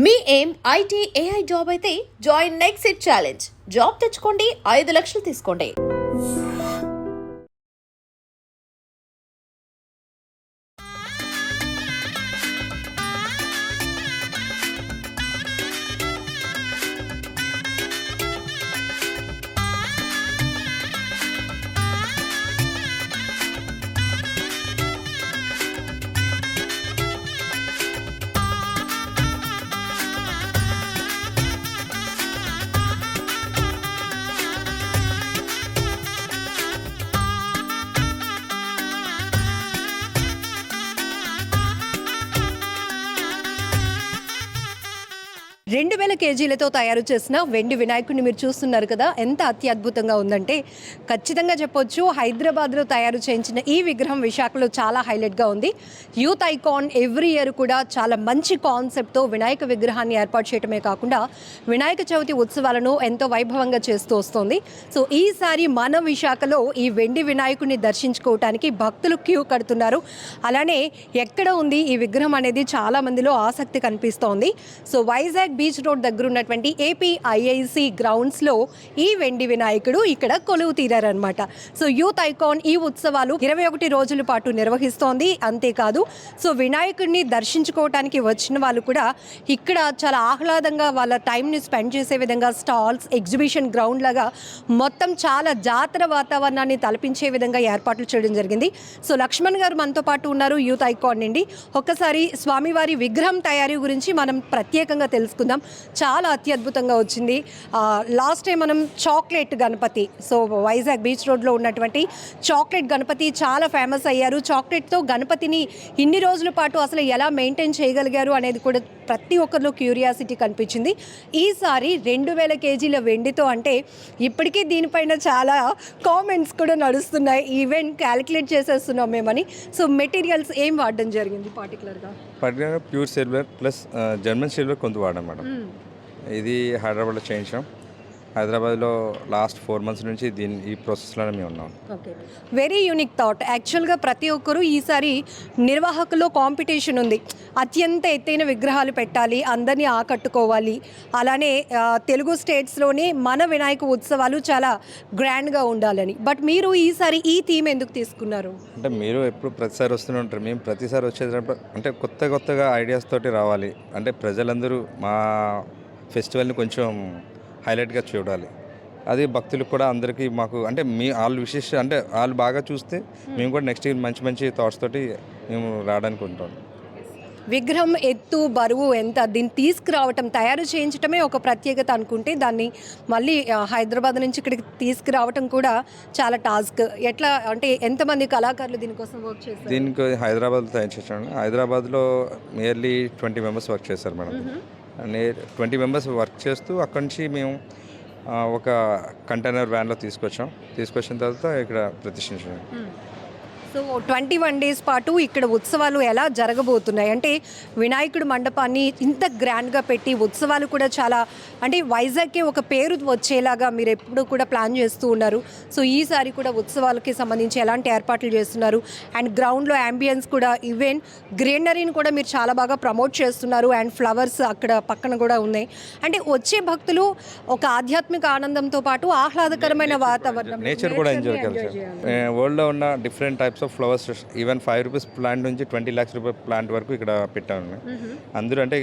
మీ ఏం IT AI job అయితే join next it challenge. Job తెచ్చుకోండి, 5 లక్షలు తీసుకోండి. రెండు వేల కేజీలతో తయారు చేసిన వెండి వినాయకుడిని మీరు చూస్తున్నారు కదా, ఎంత అత్యద్భుతంగా ఉందంటే ఖచ్చితంగా చెప్పొచ్చు. హైదరాబాద్లో తయారు చేయించిన ఈ విగ్రహం విశాఖలో చాలా హైలైట్గా ఉంది. యూత్ ఐకాన్ ఎవ్రీ ఇయర్ కూడా చాలా మంచి కాన్సెప్ట్తో వినాయక విగ్రహాన్ని ఏర్పాటు చేయడమే కాకుండా వినాయక చవితి ఉత్సవాలను ఎంతో వైభవంగా చేస్తూ వస్తుంది. సో ఈసారి మన విశాఖలో ఈ వెండి వినాయకుడిని దర్శించుకోవటానికి భక్తులు క్యూ కడుతున్నారు. అలానే ఎక్కడ ఉంది ఈ విగ్రహం అనేది చాలా మందిలో ఆసక్తి కనిపిస్తోంది. సో వైజాగ్ బీచ్ రోడ్ దగ్గర ఉన్నటువంటి ఏపీఐఐసి గ్రౌండ్స్లో ఈ వెండి వినాయకుడు ఇక్కడ కొలువు తీరారనమాట. సో యూత్ ఐకాన్ ఈ ఉత్సవాలు 21 రోజుల పాటు నిర్వహిస్తోంది. అంతేకాదు, సో వినాయకుడిని దర్శించుకోవటానికి వచ్చిన వాళ్ళు కూడా ఇక్కడ చాలా ఆహ్లాదంగా వాళ్ళ టైంని స్పెండ్ చేసే విధంగా స్టాల్స్, ఎగ్జిబిషన్ గ్రౌండ్ లాగా మొత్తం చాలా జాతర వాతావరణాన్ని తలపించే విధంగా ఏర్పాట్లు చేయడం జరిగింది. సో లక్ష్మణ్ గారు మనతో పాటు ఉన్నారు యూత్ ఐకాన్ నుండి. ఒక్కసారి స్వామివారి విగ్రహం తయారీ గురించి మనం ప్రత్యేకంగా తెలుసుకుందాం. చాలా అత్యద్భుతంగా వచ్చింది. లాస్ట్ టైం మనం chocolate Ganapati, so Vizag beach రోడ్లో ఉన్నటువంటి చాక్లెట్ గణపతి చాలా ఫేమస్ అయ్యారు. చాక్లెట్తో గణపతిని ఇన్ని రోజుల పాటు అసలు ఎలా మెయింటైన్ చేయగలిగారు అనేది కూడా ప్రతి ఒక్కరిలో క్యూరియాసిటీ కనిపించింది. ఈసారి 2000 కేజీల వెండితో అంటే ఇప్పటికీ దీనిపైన చాలా కామెంట్స్ కూడా నడుస్తున్నాయి. ఈవెంట్ క్యాలిక్యులేట్ చేసేస్తున్నాం మేమని. సో మెటీరియల్స్ ఏం వాడడం జరిగింది పర్టికులర్గా? Pure silver plus German silver కొంత వాడాం మేడం. ఇది హైదరాబాద్లో చేయించాం. హైదరాబాద్లో లాస్ట్ 4 months నుంచి ఈ ప్రాసెస్లోనే మేము ఉన్నాం. Okay, very unique thought. యాక్చువల్గా ప్రతి ఒక్కరూ ఈసారి నిర్వాహకుల్లో కాంపిటీషన్ ఉంది. అత్యంత ఎత్తైన విగ్రహాలు పెట్టాలి, అందరినీ ఆకట్టుకోవాలి. అలానే తెలుగు స్టేట్స్లోనే మన వినాయక ఉత్సవాలు చాలా గ్రాండ్గా ఉండాలని. బట్ మీరు ఈసారి ఈ థీమ్ ఎందుకు తీసుకున్నారు? అంటే మీరు ఎప్పుడు ప్రతిసారి వస్తూనే ఉంటారు, మేము ప్రతిసారి వచ్చేటప్పుడు అంటే కొత్తగా ఐడియాస్ తోటి రావాలి. అంటే ప్రజలందరూ మా ఫెస్టివల్ని కొంచెం హైలైట్గా చూడాలి. అది భక్తులకు కూడా అందరికీ మాకు అంటే వాళ్ళు అంటే వాళ్ళు బాగా చూస్తే మేము కూడా నెక్స్ట్ ఇయర్ మంచి థాట్స్ తోటి మేము రావడానికి ఉంటాం. విగ్రహం ఎత్తు, బరువు ఎంత, దీన్ని తీసుకురావటం, తయారు చేయించడమే ఒక ప్రత్యేకత అనుకుంటే దాన్ని మళ్ళీ హైదరాబాద్ నుంచి ఇక్కడికి తీసుకురావటం కూడా చాలా టాస్క్. ఎట్లా అంటే ఎంతమంది కళాకారులు దీనికోసం వర్క్ చేస్తారు? దీనికి హైదరాబాద్లో తయారు చేసాను. హైదరాబాద్లో నియర్లీ 20 members వర్క్ చేస్తారు మేడం. 20 members వర్క్ చేస్తూ అక్కడి నుంచి మేము ఒక కంటైనర్ వ్యాన్లో తీసుకొచ్చిన తర్వాత ఇక్కడ ప్రతిష్ఠించాము. సో 21 days పాటు ఇక్కడ ఉత్సవాలు ఎలా జరగబోతున్నాయి అంటే వినాయకుడు మండపాన్ని ఇంత గ్రాండ్గా పెట్టి ఉత్సవాలు కూడా చాలా అంటే వైజాగ్కి ఒక పేరు వచ్చేలాగా మీరు ఎప్పుడు కూడా ప్లాన్ చేస్తూ ఉన్నారు. సో ఈసారి కూడా ఉత్సవాలకి సంబంధించి ఎలాంటి ఏర్పాట్లు చేస్తున్నారు? అండ్ గ్రౌండ్లో యాంబియన్స్ కూడా, ఈవెన్ గ్రీనరీని కూడా మీరు చాలా బాగా ప్రమోట్ చేస్తున్నారు. అండ్ ఫ్లవర్స్ అక్కడ పక్కన కూడా ఉన్నాయి. అంటే వచ్చే భక్తులు ఒక ఆధ్యాత్మిక ఆనందంతో పాటు ఆహ్లాదకరమైన వాతావరణం, నేచర్ కూడా ఎంజాయ్ చేయాలి. వరల్డ్లో ఉన్న different types of flowers, even 5 rupees plant నుంచి 20 lakhs రూపాయల ప్లాంట్ వరకు ఇక్కడ పెట్టాను. అందరూ అంటే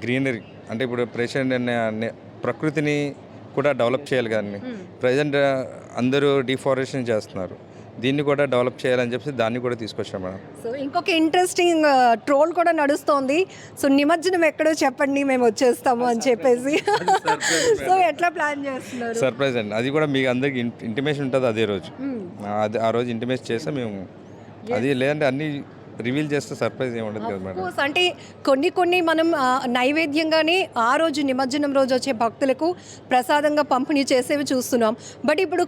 గ్రీనరీ అంటే ఇప్పుడు ప్రకృతిని కూడా డెవలప్ చేయాలి కానీ ప్రజెంట్ అందరూ డిఫారెస్టేషన్ చేస్తున్నారు. దీన్ని కూడా డెవలప్ చేయాలని చెప్పి దాన్ని కూడా తీసుకొచ్చాం మేడం. సో ఇంకొక ఇంట్రెస్టింగ్ ట్రోల్ కూడా నడుస్తోంది. సో నిమజ్జనం ఎక్కడో చెప్పండి, మేము వచ్చేస్తాము అని చెప్పేసి. సో ఎట్లా ప్లాన్ చేస్తున్నారు? సర్ప్రైజ్ అండి, అది కూడా మీకు అందరికి ఇంటిమేషన్ ఉంటుంది అదే రోజు. ఆ రోజు ఇంటిమేషన్ చేస్తే మేము అది, లేదంటే అన్ని రివీల్ చేస్తే సర్ప్రైజ్ ఏముండదు కదా మేడం. అంటే కొన్ని మనం నైవేద్యంగానే ఆ రోజు నిమజ్జనం రోజు వచ్చే భక్తులకు ప్రసాదంగా పంపిణీ చేసేవి చూస్తున్నాం. బట్ ఇప్పుడు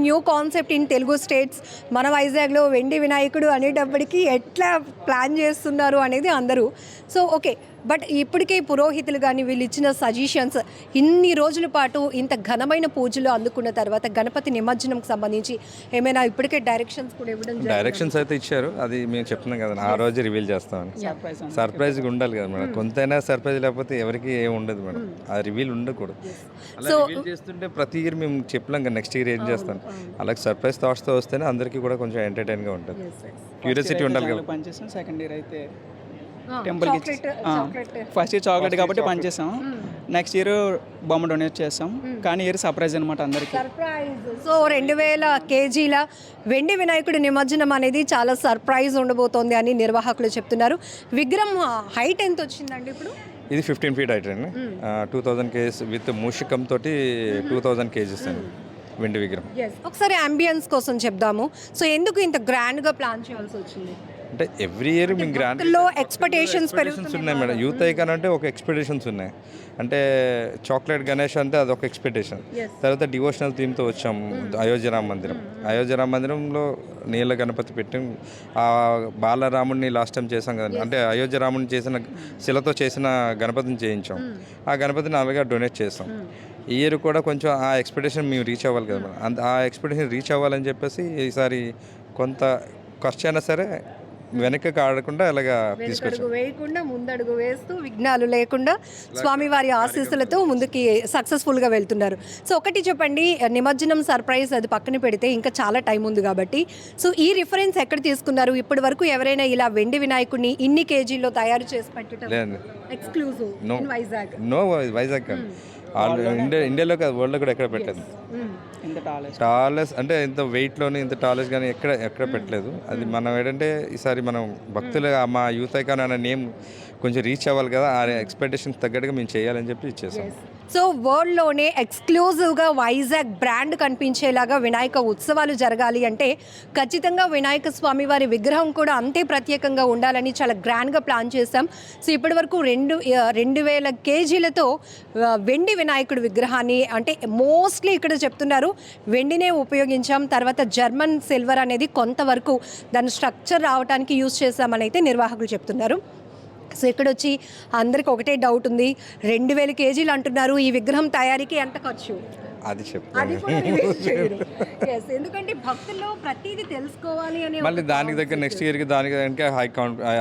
new concept in Telugu states, మన వైజాగ్లో వెండి వినాయకుడు అనేటప్పటికీ ఎట్లా ప్లాన్ చేస్తున్నారు అనేది అందరూ. సో ఓకే, బట్ ఇప్పటికే పురోహితులు కానీ వీళ్ళు ఇచ్చిన సజెషన్స్ ఇన్ని రోజుల పాటు ఇంత ఘనమైన పూజలు అందుకున్న తర్వాత గణపతి నిమజ్జనంకి సంబంధించి ఏమైనా ఇప్పటికే డైరెక్షన్స్ కూడా ఇవ్వడం జరిగిందా? డైరెక్షన్స్ అయితే ఇచ్చారు, అది మేము చెప్తున్నాం కదా ఆ రోజు రివీల్ చేస్తామని. సర్ప్రైజ్గా ఉండాలి కదా మేడం, కొంతైనా సర్ప్రైజ్ లేకపోతే ఎవరికి ఏం ఉండదు మేడం, ఆ రివీల్ ఉండకూడదు. అలా రివీల్ చేస్తుంటే ప్రతి ఇయర్ మేము చెప్పలేం కదా నెక్స్ట్ ఇయర్ ఏం చేస్తాం, అలాగే సర్ప్రైజ్ థాట్స్తో వస్తేనే అందరికీ కూడా కొంచెం ఎంటర్టైన్గా ఉంటుంది, క్యూరియాసిటీ ఉండాలి కదా. పనిచేస్తాం. సెకండ్ ఇయర్ అయితే టెంపుల్కి ఫస్ట్ ఇయర్ చాక్లెట్ కాబట్టి పనిచేసాం. నెక్స్ట్ ఇయర్ బొమ్మ డొనేట్ చేస్తాం, కానీ ఇయర్ సర్ప్రైజ్ అనమాట అందరికి. సో 2000 కేజీల వెండి వినాయకుడి నిమజ్జనం అనేది చాలా సర్ప్రైజ్ ఉండబోతోంది అని నిర్వాహకులు చెప్తున్నారు. విగ్రహం హైట్ ఎంత వచ్చిందండి ఇప్పుడు? ఇది 15 feet హైట్ అండి, 2000 kgs విత్ మూషికం తోటి 2000 kgs అండి వెండి విగ్రహం. ఒకసారి అంబియన్స్ కోసం చెప్దాము. సో ఎందుకు ఇంత గ్రాండ్గా ప్లాన్ చేయాల్సి వచ్చింది? అంటే ఎవ్రీ ఇయర్ మేము గ్రాండ్ ఎక్స్పెక్టేషన్స్ ఉన్నాయి మేడం. యూత్ ఐకాన్ అంటే ఒక ఎక్స్పెక్టేషన్స్ ఉన్నాయి, అంటే చాక్లెట్ గణేష్ అంటే అదొక ఎక్స్పెక్టేషన్. తర్వాత డివోషనల్ థీమ్తో వచ్చాము అయోధ్య రామ మందిరం. అయోధ్య రామ మందిరంలో నీళ్ళ గణపతి పెట్టి ఆ బాలరాముడిని లాస్ట్ టైం చేసాం కదండి, అంటే అయోధ్య రాముడిని చేసిన శిలతో చేసిన గణపతిని చేయించాం, ఆ గణపతిని అలాగే డొనేట్ చేస్తాం. ఈ ఇయర్ కూడా కొంచెం ఆ ఎక్స్పెక్టేషన్ మేము రీచ్ అవ్వాలి కదా మేడం, ఆ ఎక్స్పెక్టేషన్ రీచ్ అవ్వాలని చెప్పేసి ఈసారి కొంత ఖర్చు అయినా సరే వెనక్కి ఆడకుండా అలాగా తీసుకొచ్చాం. వేయకుండా ముందడుగు వేస్తూ విఘ్నాలు లేకుండా స్వామివారి ఆశీస్సులతో ముందుకి సక్సెస్ఫుల్గా వెళ్తున్నారు. సో ఒకటి చెప్పండి, నిమజ్జనం సర్ప్రైజ్ అది పక్కన పెడితే ఇంకా చాలా టైం ఉంది కాబట్టి, సో ఈ రిఫరెన్స్ ఎక్కడ తీసుకున్నారు? ఇప్పటి వరకు ఎవరైనా ఇలా వెండి వినాయకుడిని ఇన్ని కేజీల్లో తయారు చేసి పెట్టడం ఎక్స్క్లూజివ్ వైజాగ్? నో, వైజాగ్ కాదు, ఇండియాలో కాదు, వరల్డ్లో కూడా ఎక్కడ పెట్టలేదు. టాలెస్ అంటే ఇంత వెయిట్లోని ఇంత టాలెస్ కానీ ఎక్కడ పెట్టలేదు. అది మనం ఏంటంటే ఈసారి మనం భక్తులు మా యూత్ ఐకాన్ అనే నేమ్ కొంచెం రీచ్ అవ్వాలి కదా, ఆ ఎక్స్పెక్టేషన్స్ తగ్గట్టుగా మేము చేయాలని చెప్పి ఇచ్చేసాం. సో వరల్డ్లోనే ఎక్స్క్లూజివ్గా వైజాగ్ బ్రాండ్ కనిపించేలాగా వినాయక ఉత్సవాలు జరగాలి అంటే ఖచ్చితంగా వినాయక స్వామి వారి విగ్రహం కూడా అంతే ప్రత్యేకంగా ఉండాలని చాలా గ్రాండ్గా ప్లాన్ చేశాం. సో ఇప్పటి వరకు 2000 కేజీలతో వెండి వినాయకుడి విగ్రహాన్ని, అంటే మోస్ట్లీ ఇక్కడ చెప్తున్నారు వెండినే ఉపయోగించాం, తర్వాత జర్మన్ సిల్వర్ అనేది కొంతవరకు దాని స్ట్రక్చర్ రావడానికి యూజ్ చేశామని అయితే నిర్వాహకులు చెప్తున్నారు. సో ఇక్కడ వచ్చి అందరికి ఒకటే డౌట్ ఉంది, 2000 కేజీలు అంటున్నారు, ఈ విగ్రహం తయారీకి ఎంత ఖర్చు? అది చెప్తాను, ఎందుకంటే భక్తుల్లో ప్రతిదీ తెలుసుకోవాలి అని మళ్ళీ దానికి దగ్గర నెక్స్ట్ ఇయర్కి దానికి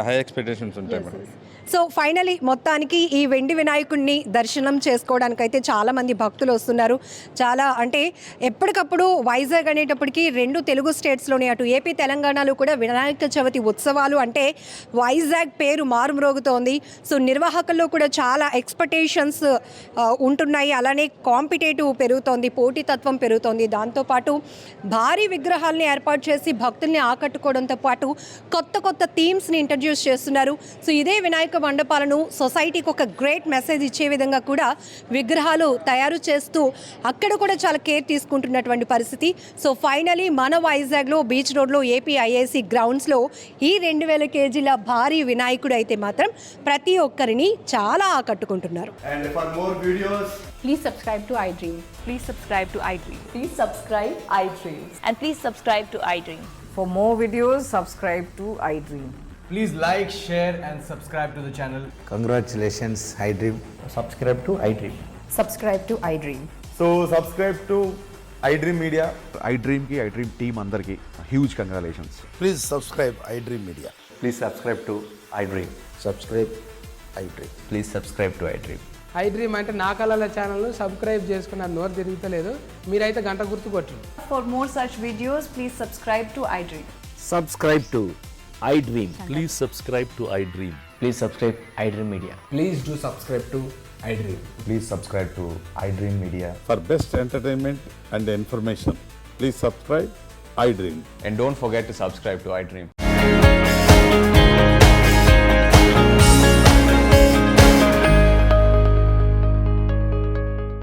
హై ఎక్స్పెక్టేషన్స్ ఉంటాయి మేడం. సో ఫైనలీ మొత్తానికి ఈ వెండి వినాయకుడిని దర్శనం చేసుకోవడానికైతే చాలామంది భక్తులు వస్తున్నారు. చాలా అంటే ఎప్పటికప్పుడు వైజాగ్ అనేటప్పటికి 2 తెలుగు స్టేట్స్లోనే అటు ఏపీ తెలంగాణలో కూడా వినాయక చవితి ఉత్సవాలు అంటే వైజాగ్ పేరు మారుమ్రోగుతోంది. సో నిర్వాహకుల్లో కూడా చాలా ఎక్స్పెక్టేషన్స్ ఉంటున్నాయి, అలానే కాంపిటేటివ్ పెరుగుతోంది, పోటీతత్వం పెరుగుతోంది. దాంతోపాటు భారీ విగ్రహాలని ఏర్పాటు చేసి భక్తుల్ని ఆకట్టుకోవడంతో పాటు కొత్త థీమ్స్ని ఇంట్రడ్యూస్ చేస్తున్నారు. సో ఇదే వినాయక మండపాలను సొసైటీకి ఒక గ్రేట్ మెసేజ్ ఇచ్చే విధంగా కూడా విగ్రహాలు తయారు చేస్తూ అక్కడ కూడా చాలా కేర్ తీసుకుంటున్నటువంటి పరిస్థితి. సో ఫైనలీ మన వైజాగ్లో బీచ్ రోడ్లో ఏపీఐఐసి గ్రౌండ్స్లో ఈ 2000 కేజీల భారీ వినాయకుడు అయితే మాత్రం ప్రతి ఒక్కరిని చాలా ఆకట్టుకుంటున్నారు. And for more videos, Please subscribe to iDream. Please subscribe to iDream. Please subscribe iDream. And please subscribe to iDream. For more videos, subscribe to iDream. please like, share and subscribe to the channel. Congratulations, iDream. Subscribe to iDream. Subscribe to iDream. So subscribe to iDream Media. iDream ki iDream team andarki huge congratulations. Please subscribe iDream Media. Please subscribe to iDream. Subscribe iDream. Please subscribe to iDream. iDream అంటే నా కళల ఛానల్ను subscribe చేసుకున్న నోరు తిరుగుతలేదు, మీరైతే గంట గుర్తు కొట్టండి. For more such videos, please subscribe to iDream. Subscribe to iDream. Please subscribe to iDream. Please subscribe iDream Media. Please do subscribe to iDream. Please subscribe to iDream Media. For best entertainment and information, please subscribe iDream. And don't forget to subscribe to iDream.